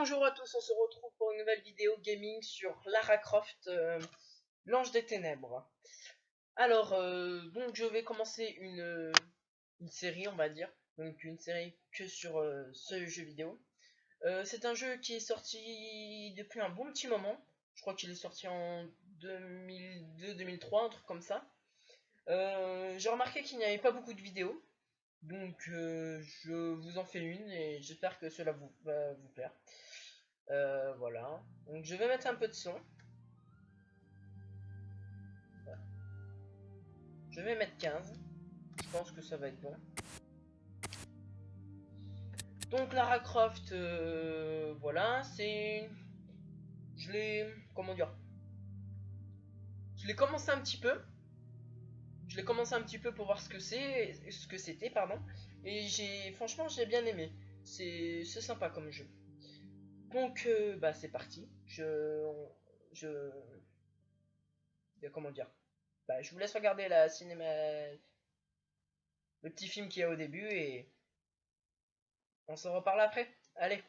Bonjour à tous, on se retrouve pour une nouvelle vidéo gaming sur Lara Croft, l'Ange des Ténèbres. Alors, donc je vais commencer une série, on va dire. Donc une série que sur ce jeu vidéo. C'est un jeu qui est sorti depuis un bon petit moment. Je crois qu'il est sorti en 2002-2003, un truc comme ça. J'ai remarqué qu'il n'y avait pas beaucoup de vidéos. Donc je vous en fais une et j'espère que cela va vous plaire. Voilà, donc je vais mettre un peu de son. Voilà. Je vais mettre 15. Je pense que ça va être bon. Donc Lara Croft, voilà, c'est... Comment dire? Je l'ai commencé un petit peu. Je l'ai commencé un petit peu pour voir ce que c'était, pardon. Et franchement, j'ai bien aimé. C'est sympa comme jeu. Donc, bah c'est parti. Comment dire? Bah, je vous laisse regarder le petit film qu'il y a au début et on se reparle après. Allez.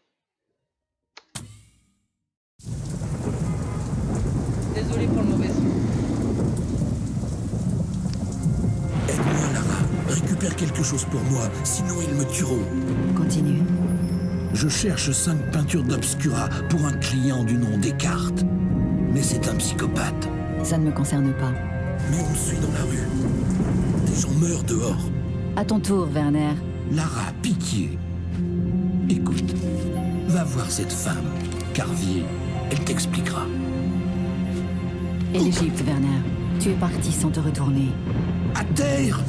Désolé pour le mauvais son. Aide-moi, Lara. Récupère quelque chose pour moi, sinon ils me tueront. Continue. Je cherche 5 peintures d'Obscura pour un client du nom Descartes. Mais c'est un psychopathe. Ça ne me concerne pas. Mais on me suit dans la rue. Des gens meurent dehors. À ton tour, Werner. Lara, pitié. Écoute, va voir cette femme, Carvier. Elle t'expliquera. Et l'Égypte, Werner. Tu es parti sans te retourner. À terre!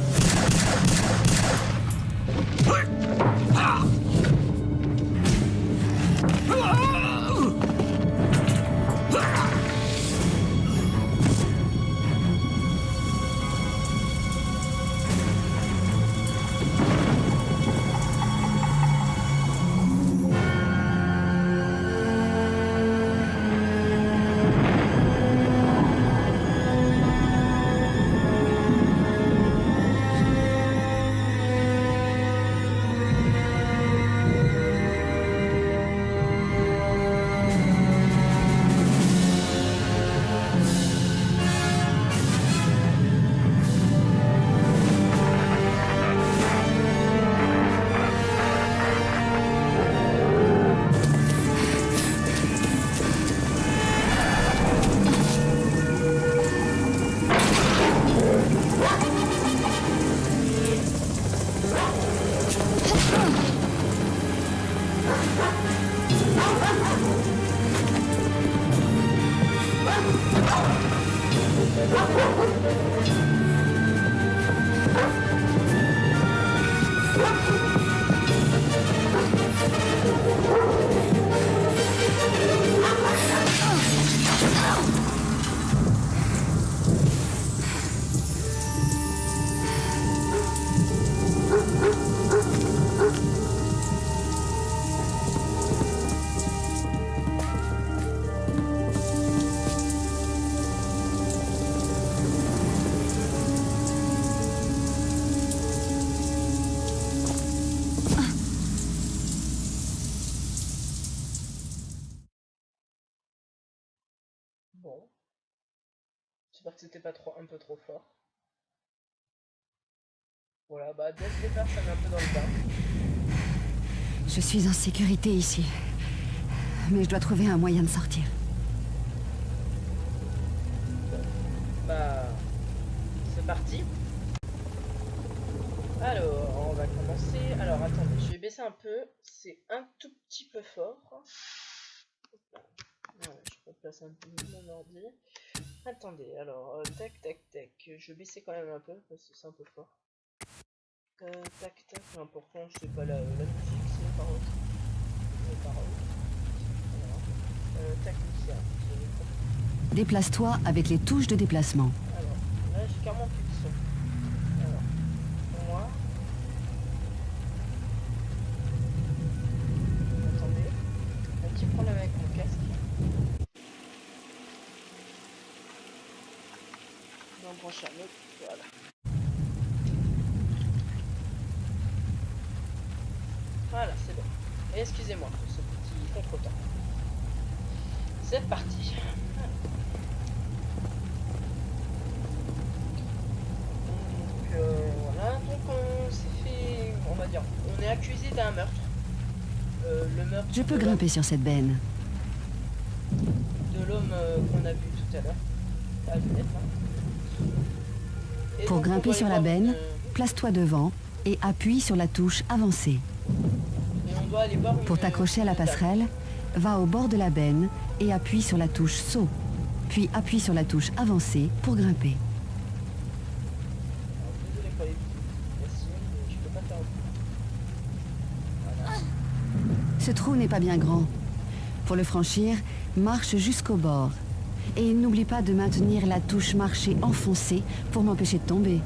Bon. J'espère que c'était pas un peu trop fort. Voilà, bah dès le départ, ça met un peu dans le bain. Je suis en sécurité ici. Mais je dois trouver un moyen de sortir. Bon. Bah, c'est parti. Alors, on va commencer. Alors, attendez, je vais baisser un peu. C'est un tout petit peu fort. Voilà, je replace un peu mon ordi. Attendez, alors, tac, tac, tac. Je vais baisser quand même un peu parce que c'est un peu fort. Tac, tac, l'important, c'est pas la musique, c'est les paroles. Les paroles. Voilà. Tac, ça. Déplace-toi avec les touches de déplacement. Alors, là, j'ai carrément plus de son. Alors, pour moi. Attendez. Un petit problème avec mon casque. Je vais en brancher un autre. Voilà. Voilà, c'est bon. Et excusez-moi pour ce petit contretemps. C'est parti. Donc voilà, donc on s'est fait, on va dire, on est accusé d'un meurtre. Le meurtre Je peux de grimper sur cette benne. l'homme qu'on a vu tout à l'heure. À lunette, là. Et Pour donc, on grimper doit sur aller la voir benne, place-toi devant et appuie sur la touche avancée. et on doit aller voir Pour t'accrocher à la une dame. passerelle, va au bord de la benne et appuie sur la touche saut. Puis appuie sur la touche avancée pour grimper. Alors, désolé pour les faciles, mais je peux pas faire autrement. Voilà. Ce trou n'est pas bien grand. Pour le franchir, marche jusqu'au bord. Et n'oublie pas de maintenir la touche marcher enfoncée pour m'empêcher de tomber.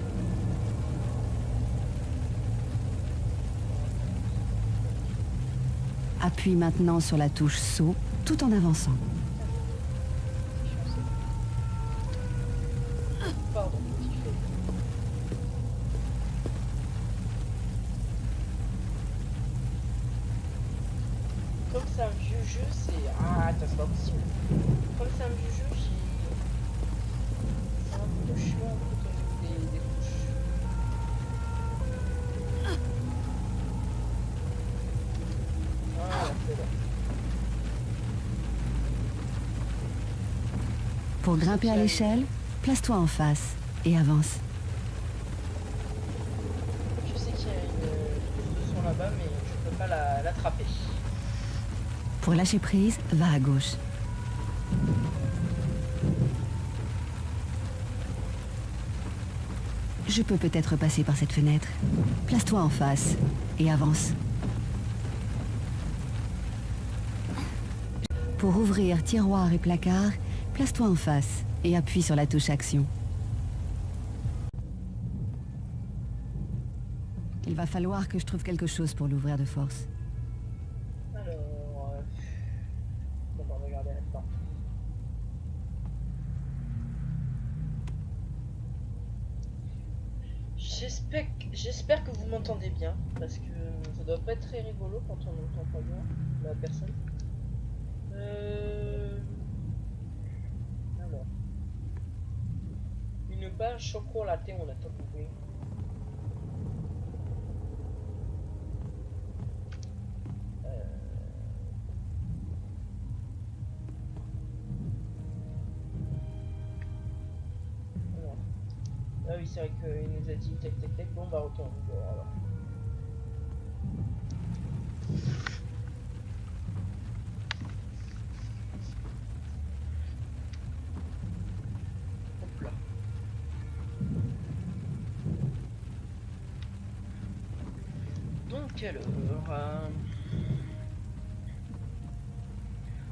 Appuie maintenant sur la touche saut tout en avançant. Pardon, petit fait. Comme c'est un vieux jeu, c'est... Ah, attends, c'est pas possible. Comme c'est un vieux jeu, c'est un peu chiant quand on joue des touches. Voilà, c'est là. Pour grimper à l'échelle, place-toi en face et avance. Je sais qu'il y a une trousse de son là-bas, mais je peux pas l'attraper. Pour lâcher prise, va à gauche. Je peux peut-être passer par cette fenêtre. Place-toi en face et avance. Pour ouvrir tiroir et placard, place-toi en face et appuie sur la touche action. Il va falloir que je trouve quelque chose pour l'ouvrir de force. Alors... on va regarder là-dedans. J'espère que vous m'entendez bien, parce que ça doit pas être très rigolo quand on n'entend pas bien la personne. Alors. Une page chocolatée, on a tout compris. Alors. Ah oui, c'est vrai qu'il nous a dit tac tac tac. Bon, bah retourne dehors alors. Hop là. Donc alors,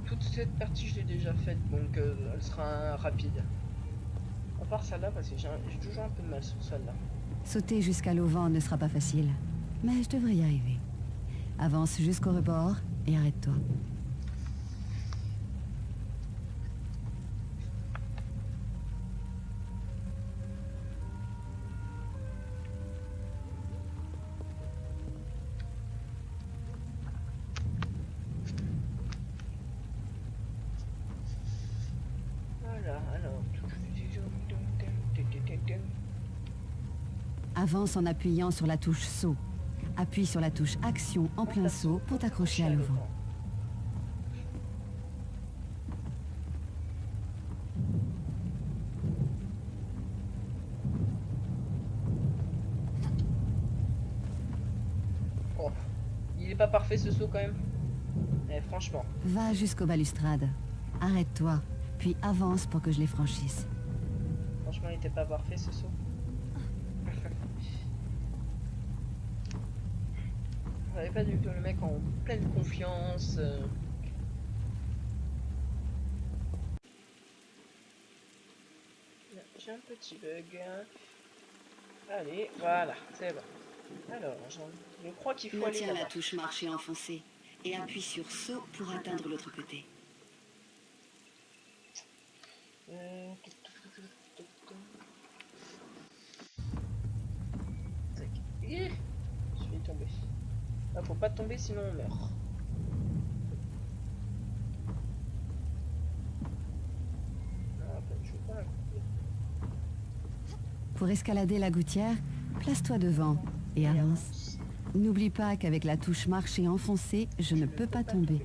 toute cette partie je l'ai déjà faite, donc elle sera rapide. À part celle-là, parce que j'ai toujours un peu de mal sur celle-là. Sauter jusqu'à l'auvent ne sera pas facile, mais je devrais y arriver. Avance jusqu'au rebord et arrête-toi. Voilà, alors. Avance en appuyant sur la touche saut. Appuie sur la touche action en plein saut pour t'accrocher à l'auvent. Oh, il est pas parfait ce saut quand même. Eh, franchement. Va jusqu'aux balustrades. Arrête-toi, puis avance pour que je les franchisse. Franchement, il était pas parfait ce saut. J'avais pas du tout le mec en pleine confiance. J'ai un petit bug. Allez, voilà, c'est bon. Alors, je crois qu'il faut aller Maintiens la là-bas. touche marcher enfoncée et appuie sur saut pour atteindre l'autre côté. Tac. Ih, je vais tomber. Ah, faut pas tomber sinon on meurt. Pour escalader la gouttière, place-toi devant et avance. N'oublie pas qu'avec la touche marche et enfoncée, je ne peux pas tomber.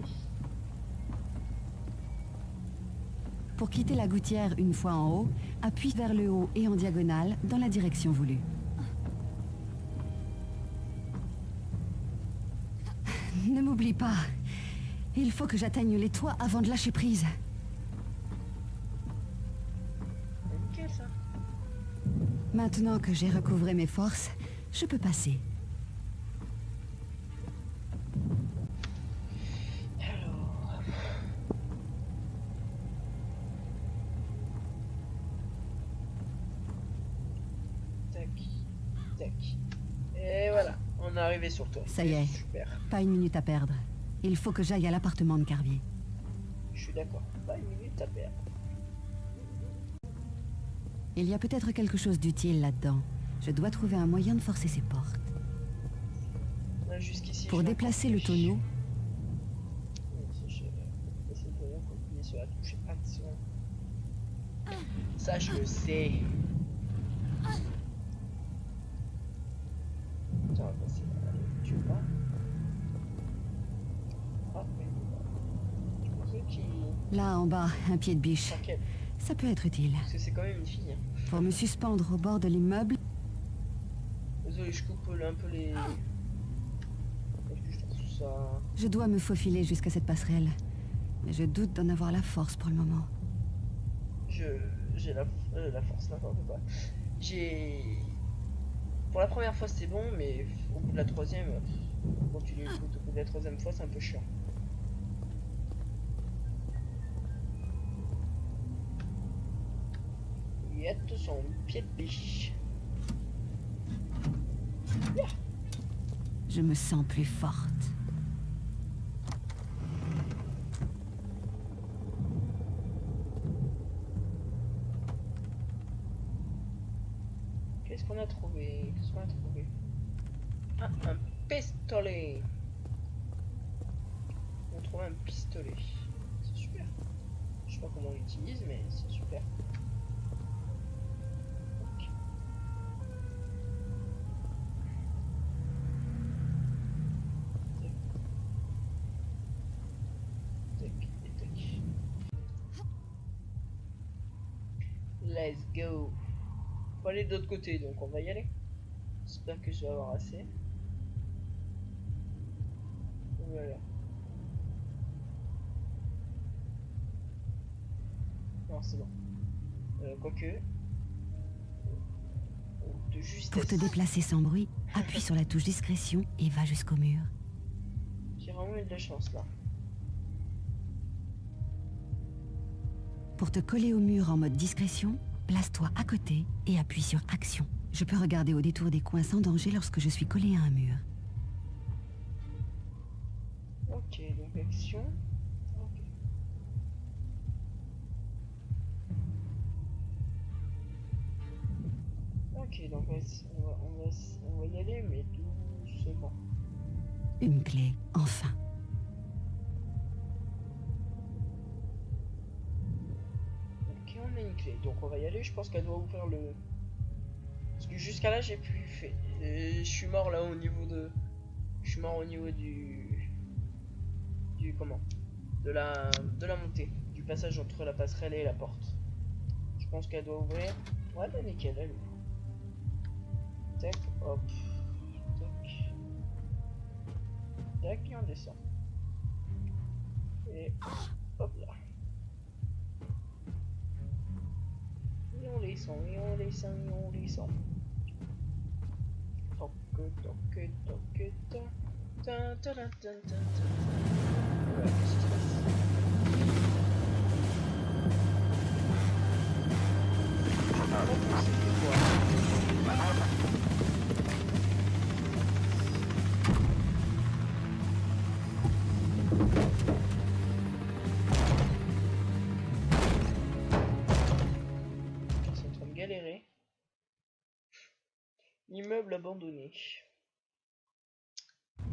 Pour quitter la gouttière une fois en haut, appuie vers le haut et en diagonale dans la direction voulue. Ne m'oublie pas. Il faut que j'atteigne les toits avant de lâcher prise. Nickel ça. Maintenant que j'ai recouvré mes forces, je peux passer. Alors... Tac, tac. Et voilà, on est arrivé sur toi. Ça y est. Super. Pas une minute à perdre. Il faut que j'aille à l'appartement de Carvier. Je suis d'accord. Pas une minute à perdre. Il y a peut-être quelque chose d'utile là-dedans. Je dois trouver un moyen de forcer ces portes. Là, jusqu'ici. Pour déplacer le tonneau, Faut appuyer sur la touche action. Ça, je le sais. Tiens, on va passer là. Tu vois. Ah, mais... Je pensais qu'il... là en bas, un pied de biche. Tranquille. Ça peut être utile. Parce que c'est quand même une fille. Hein. Pour me suspendre au bord de l'immeuble, Désolé, je coupe un peu les... Parce que je trouve ça... je dois me faufiler jusqu'à cette passerelle. Mais je doute d'en avoir la force pour le moment. J'ai la force, n'importe quoi. J'ai... Pour la première fois c'est bon, mais au bout de la troisième, quand tu l'écoutes au bout de la troisième fois, c'est un peu chiant. Yette son pied de biche. Je me sens plus forte. Qu'est-ce qu'on a trouvé? Qu'est-ce qu'on a trouvé? Ah, un pistolet. On a trouvé un pistolet. C'est super. Je sais pas comment on l'utilise, mais c'est super. Ok. Tac, tac, tac. Let's go. On va aller de l'autre côté, donc on va y aller. J'espère que je vais avoir assez. Voilà. Non, c'est bon. Quoique. De justesse. Pour te déplacer sans bruit, appuie sur la touche discrétion et va jusqu'au mur. J'ai vraiment eu de la chance là. Pour te coller au mur en mode discrétion, place-toi à côté et appuie sur action. Je peux regarder au détour des coins sans danger lorsque je suis collé à un mur. Ok, donc action. Ok. Ok, donc on va y aller, mais doucement. Une clé, enfin. Ok, on a une clé, donc on va y aller. Je pense qu'elle doit ouvrir le... Parce que jusqu'à là, j'ai plus fait. Je suis mort là au niveau de... Je suis mort au niveau du... Comment? De la montée. Du passage entre la passerelle et la porte. Je pense qu'elle doit ouvrir. Ouais, bah nickel, elle ouvre. Tac, hop. Tac. Tac, et on descend. Et hop là. Et on descend, et on descend, et on descend. Toc, toc, toc, toc. Tin, tin, tin, tin, tin. Ouais, qu'est-ce qui se passe? Je sais pas trop c'est quoi. C'est en train de galérer. Immeuble abandonné.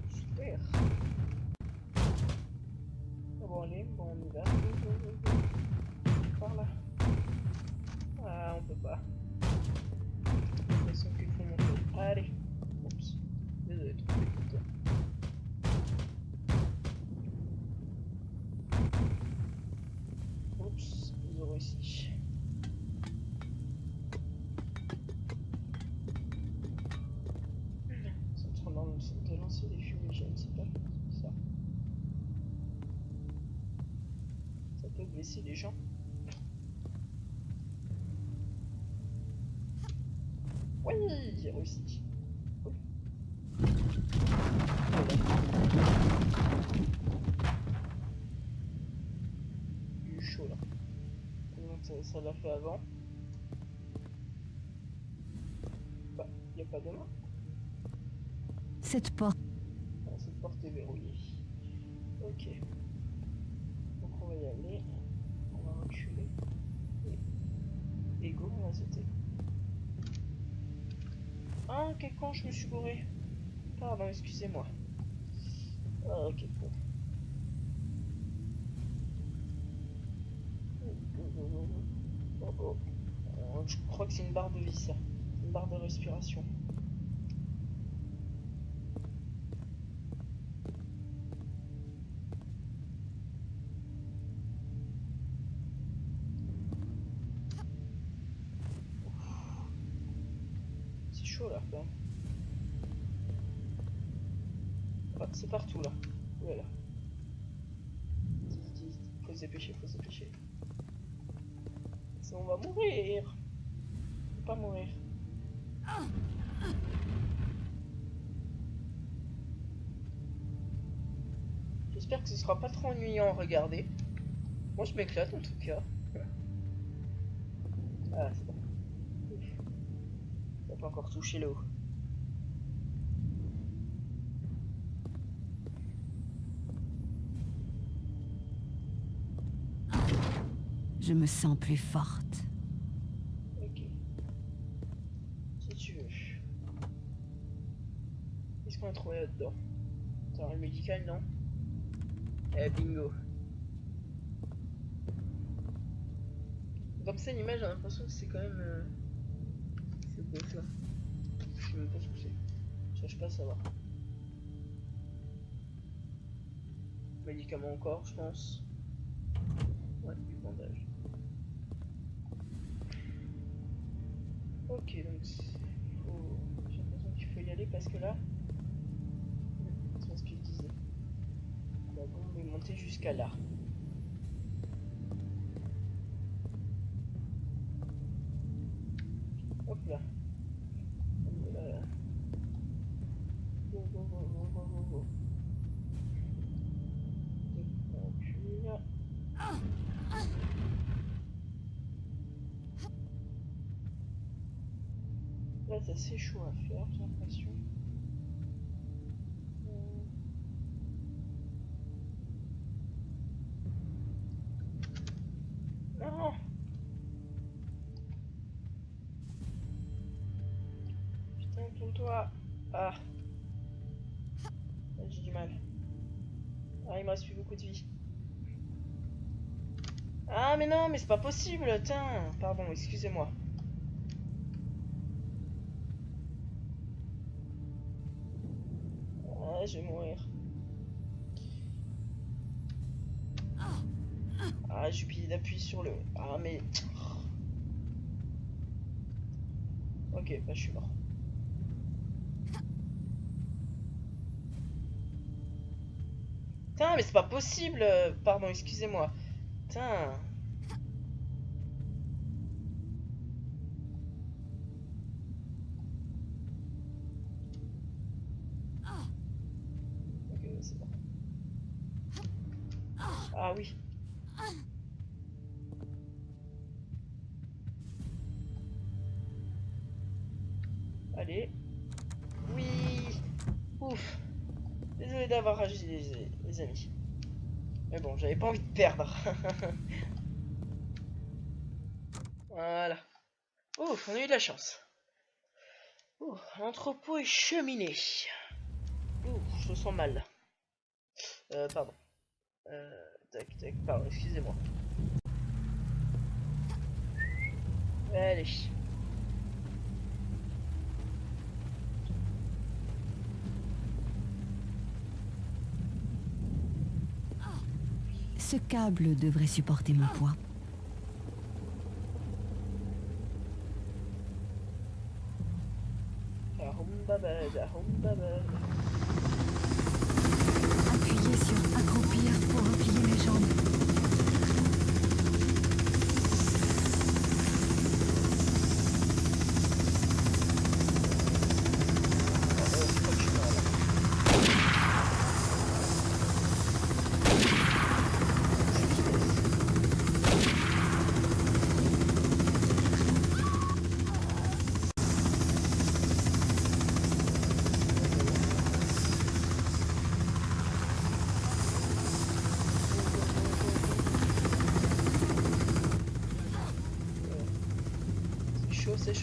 Super. Ah bon allez, bon on y va. Par là. Ah on peut pas. l'impression qu'il faut monter. Allez. Oups. Désolé, trop vite. Oups, zéro ici. Ils sont en train de lancer des fumigènes, c'est pas ça. Ça peut blesser les gens. Oui, j'ai réussi. Cool. Voilà. Il est chaud là. Donc ça l'a fait avant. Bah, il n'y a pas de main. Cette porte... Ah, cette porte est verrouillée. Ok. Donc on va y aller. On va reculer. Et go, on va sauter. Ah, quel con, je me suis gouré. Pardon, excusez-moi. Ah, ok, bon. Oh, oh. Je crois que c'est une barre de vie, ça. Une barre de respiration. C'est chaud là, quand même. Ah, c'est partout là. Voilà. Faut se dépêcher, faut se dépêcher. Sinon on va mourir. Faut pas mourir. J'espère que ce sera pas trop ennuyant à regarder. Moi je m'éclate en tout cas. Ah c'est bon. Ça peut encore toucher le haut. Je me sens plus forte. Ok. Si tu veux. Qu'est-ce qu'on a trouvé là-dedans? T'as un médical, non? Eh bingo. Comme ça l'image, j'ai l'impression que c'est quand même... C'est quoi ça? Je sais même pas ce que c'est. Je cherche pas à savoir. Médicament encore, je pense. Ouais, du bandage. Ok, donc j'ai l'impression qu'il faut y aller parce que là, c'est ce qu'il disait. La bombe est montée jusqu'à là. Hop là. Go, go, go, go, go, go, go. Puis là. Là, c'est assez chaud à faire, j'ai l'impression. Non! Putain, tourne-toi! Ah! Là, j'ai du mal. Ah, il me reste plus beaucoup de vie. Ah, mais non, mais c'est pas possible! Tiens! Pardon, excusez-moi. Ah, je vais mourir. Ah, j'ai oublié d'appuyer sur le... Ah, mais... Ok, bah je suis mort. Putain, mais c'est pas possible! Pardon, excusez-moi. Putain! Ok, c'est bon. Ah oui. Allez. Oui. Ouf. Désolé d'avoir agi, les amis. Mais bon, j'avais pas envie de perdre. Voilà. Ouf, on a eu de la chance. Ouf, entrepôt et cheminée. Ouf, je me sens mal. Pardon. Tac, tac, pardon, excusez-moi. Allez. Ce câble devrait supporter mon poids. Appuyez sur accroupir pour replier mes jambes.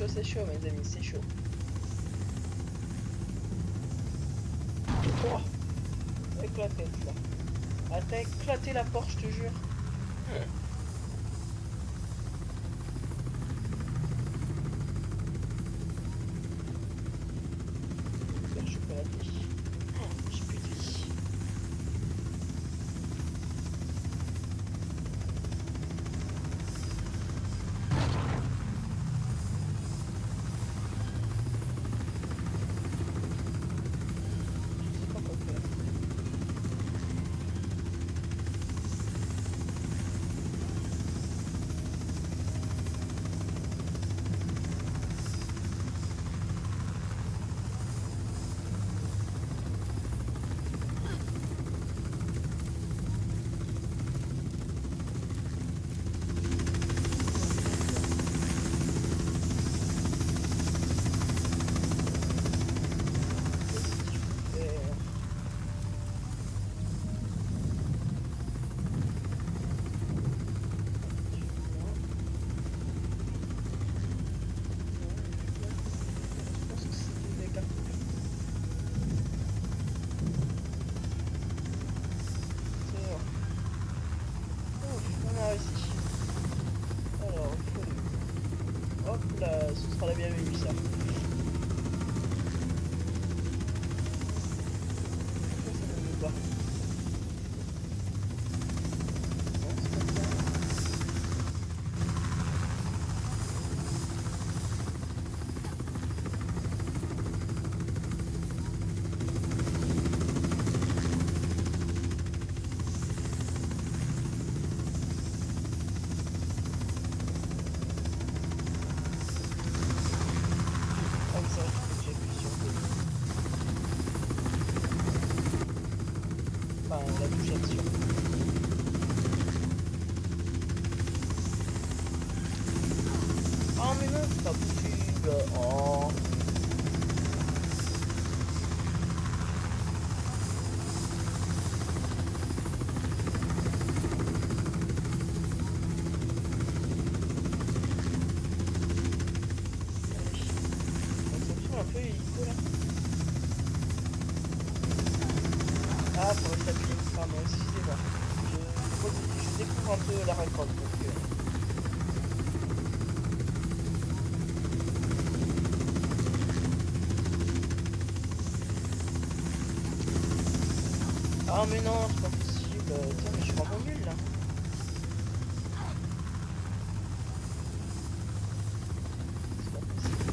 C'est chaud, mes amis, c'est chaud. Oh, avec la tête là. Ah, t'as éclaté la porte, je te jure. Super chocolaté. J'ai plus de vie. Ce sera la bienvenue ça. La touche action. Oh mais non, c'est pas possible. Oh. Un peu hélico là. Ah, pour le tapis, pardon, excusez-moi. Je découvre un peu la raconte. Ah mais non, c'est pas possible. Tiens, mais je suis vraiment nul là. C'est pas possible.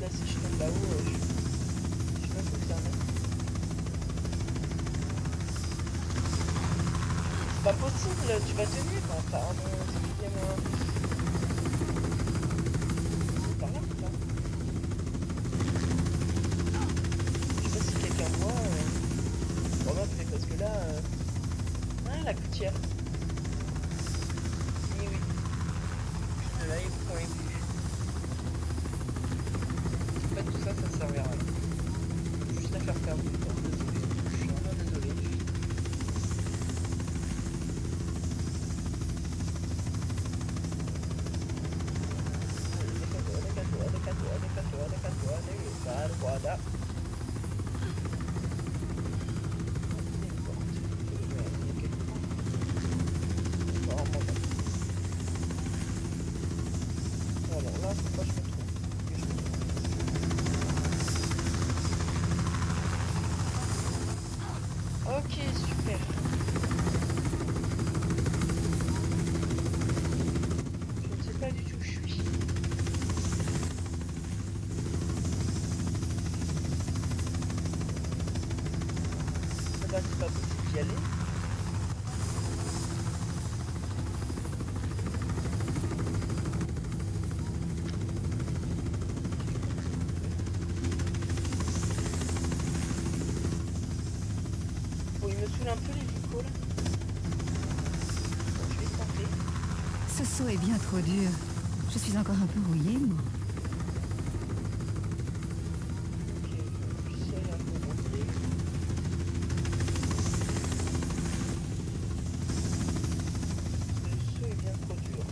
Là, si je tombe là-haut, je sais pas où ça va. C'est pas possible, tu vas tenir. Pardon, excusez-moi. C'est par là ou pas? Je sais pas si quelqu'un voit. Bon, m'appeler parce que là. Ah, la gouttière. Oui, oui. Je là, il prend les vues. En fait, tout ça, ça servira à rien. Juste à faire perdre du temps. Désolé. Je suis vraiment désolé. Voilà. Alors là, pourquoi je me trouve? là-bas, c'est pas possible d'y aller. Bon, il me saoule un peu les vicos là. Bon, je vais tenter. Ce saut est bien trop dur. Je suis encore un peu rouillée, moi. Ok, je sais là pour monter. Le saut est bien trop dur.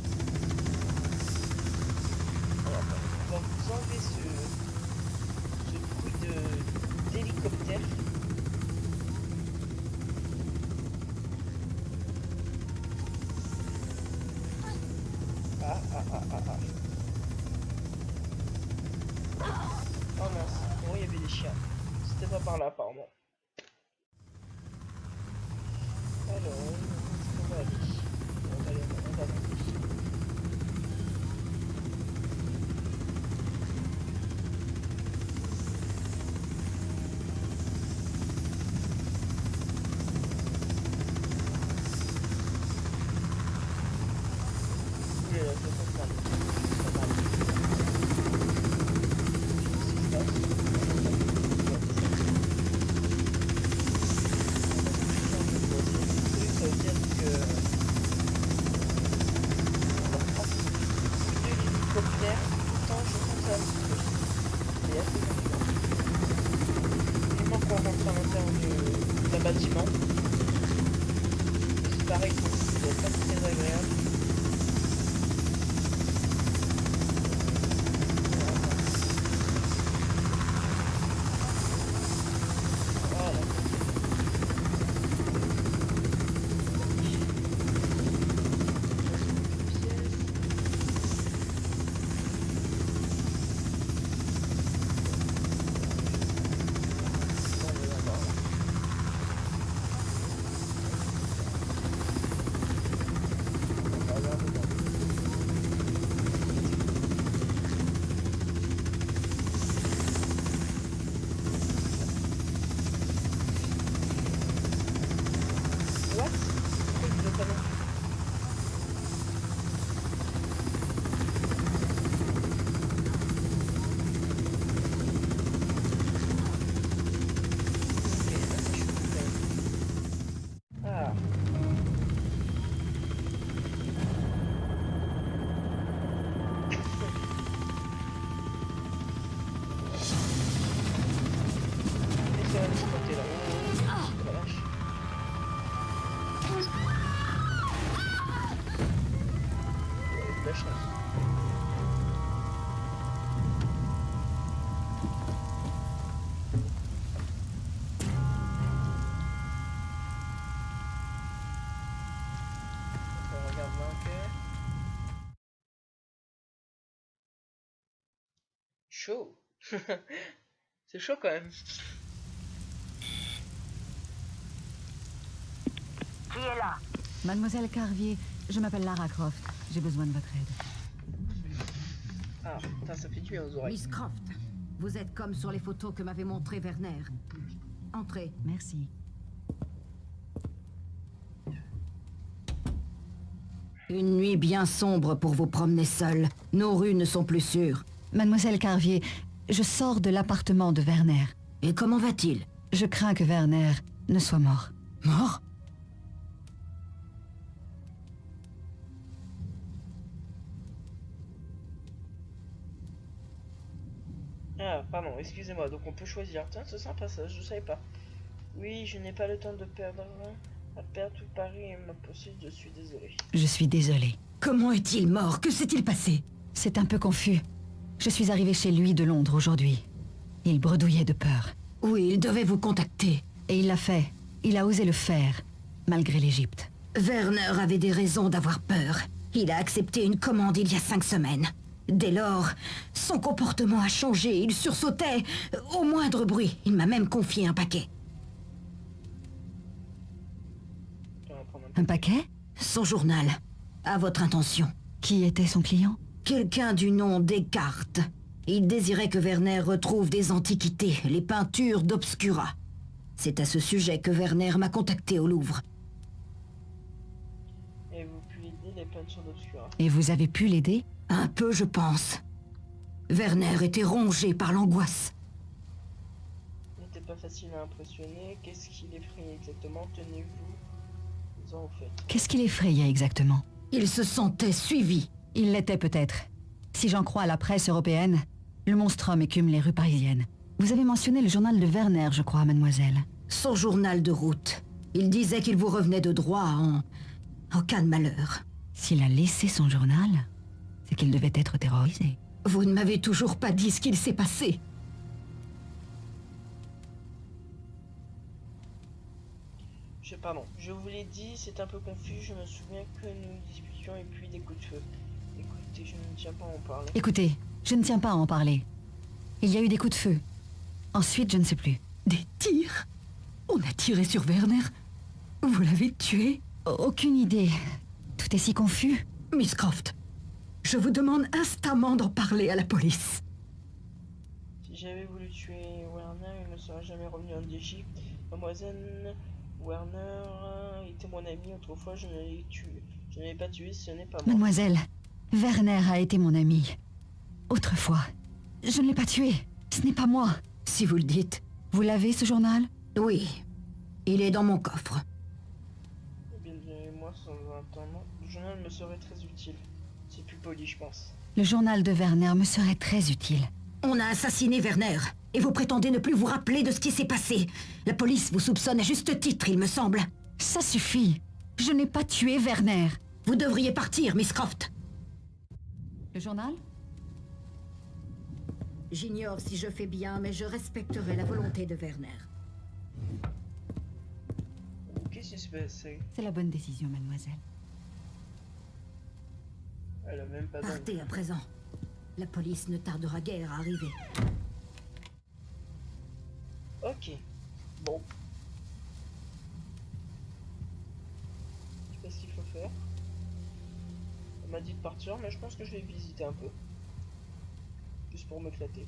Alors, on va vous enlever ce bruit d'hélicoptère. Oh mince, bon, il y avait des chiens. C'était pas par là apparemment. Alors, où est-ce qu'on va aller? On va aller, on va monter. Oulala, ça passe mal. Ça va mal. Ça veut dire que on va prendre de l'hélicoptère tout le temps, je pense à un petit peu. C'est assez fatigant. Vivement qu'on rentre à l'intérieur d'un bâtiment. C'est pareil, ça doit pas être très agréable. Chaud. C'est chaud quand même. Qui est là? Mademoiselle Carvier, je m'appelle Lara Croft. J'ai besoin de votre aide. Ah, putain, ça fait du bien aux oreilles. Miss Croft, vous êtes comme sur les photos que m'avait montré Werner. Entrez. Merci. Une nuit bien sombre pour vous promener seule. Nos rues ne sont plus sûres. Mademoiselle Carvier, je sors de l'appartement de Werner. Et comment va-t-il? Je crains que Werner ne soit mort. Mort? Ah, pardon, excusez-moi, donc on peut choisir. Tiens, c'est sympa ça, je savais pas. Oui, je n'ai pas le temps de perdre à perdre tout Paris et ma poursuite, je suis désolé. Je suis désolée. Comment est-il mort? Que s'est-il passé? C'est un peu confus. Je suis arrivée chez lui de Londres aujourd'hui. Il bredouillait de peur. Oui, il devait vous contacter. Et il l'a fait. Il a osé le faire, malgré l'Égypte. Werner avait des raisons d'avoir peur. Il a accepté une commande il y a 5 semaines. Dès lors, son comportement a changé. Il sursautait au moindre bruit. Il m'a même confié un paquet. Un paquet? Son journal. À votre intention. Qui était son client? Quelqu'un du nom Descartes. Il désirait que Werner retrouve des antiquités, les peintures d'Obscura. C'est à ce sujet que Werner m'a contacté au Louvre. Et vous pu aider les peintures d'Obscura. Et vous avez pu l'aider? Un peu, je pense. Werner était rongé par l'angoisse. Il n'était pas facile à impressionner. Qu'est-ce qui l'effrayait exactement? Tenez-vous en fait. Qu'est-ce qui l'effrayait exactement? Il se sentait suivi. Il l'était peut-être. Si j'en crois à la presse européenne, le monstrum écume les rues parisiennes. Vous avez mentionné le journal de Werner, je crois, mademoiselle. Son journal de route. Il disait qu'il vous revenait de droit en cas de malheur. S'il a laissé son journal, c'est qu'il devait être terrorisé. Vous ne m'avez toujours pas dit ce qu'il s'est passé. Pardon, je vous l'ai dit, c'est un peu confus, je me souviens que nous discutions et puis des coups de feu. Écoutez, je ne tiens pas à en parler. Écoutez, je ne tiens pas à en parler. Il y a eu des coups de feu. Ensuite, je ne sais plus. Des tirs? On a tiré sur Werner? Vous l'avez tué? Aucune idée. Tout est si confus. Miss Croft, je vous demande instamment d'en parler à la police. Si j'avais voulu tuer Werner, il ne serait jamais revenu en Égypte. Mademoiselle, Werner était mon ami autrefois, je ne l'ai tué. Je ne l'ai pas tué, ce n'est pas moi. Mademoiselle, Werner a été mon ami. Autrefois. Je ne l'ai pas tué. Ce n'est pas moi. Si vous le dites. Vous l'avez, ce journal? Oui. Il est dans mon coffre. Eh bien, moi, sans attendre, le journal me serait très utile. C'est plus poli, je pense. Le journal de Werner me serait très utile. On a assassiné Werner, et vous prétendez ne plus vous rappeler de ce qui s'est passé. La police vous soupçonne à juste titre, il me semble. Ça suffit. Je n'ai pas tué Werner. Vous devriez partir, Miss Croft. Le journal? J'ignore si je fais bien, mais je respecterai la volonté de Werner. Qu'est-ce qui se passe? C'est la bonne décision, mademoiselle. Elle a même pas Partez à présent. La police ne tardera guère à arriver. Ok. Bon. Je sais pas ce qu'il faut faire. On m'a dit de partir, mais je pense que je vais visiter un peu. Juste pour m'éclater.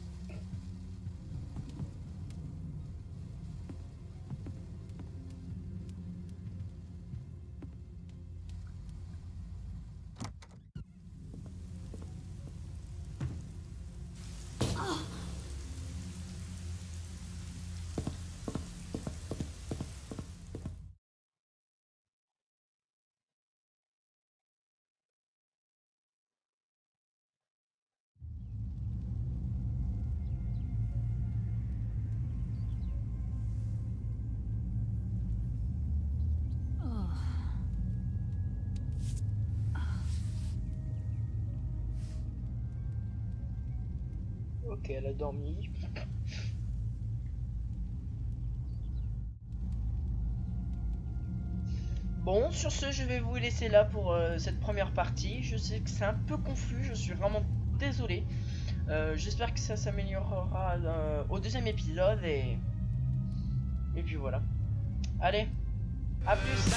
Ok, elle a dormi. Bon, sur ce, je vais vous laisser là pour cette première partie. Je sais que c'est un peu confus, je suis vraiment désolé. J'espère que ça s'améliorera au deuxième épisode et puis voilà. Allez, à plus.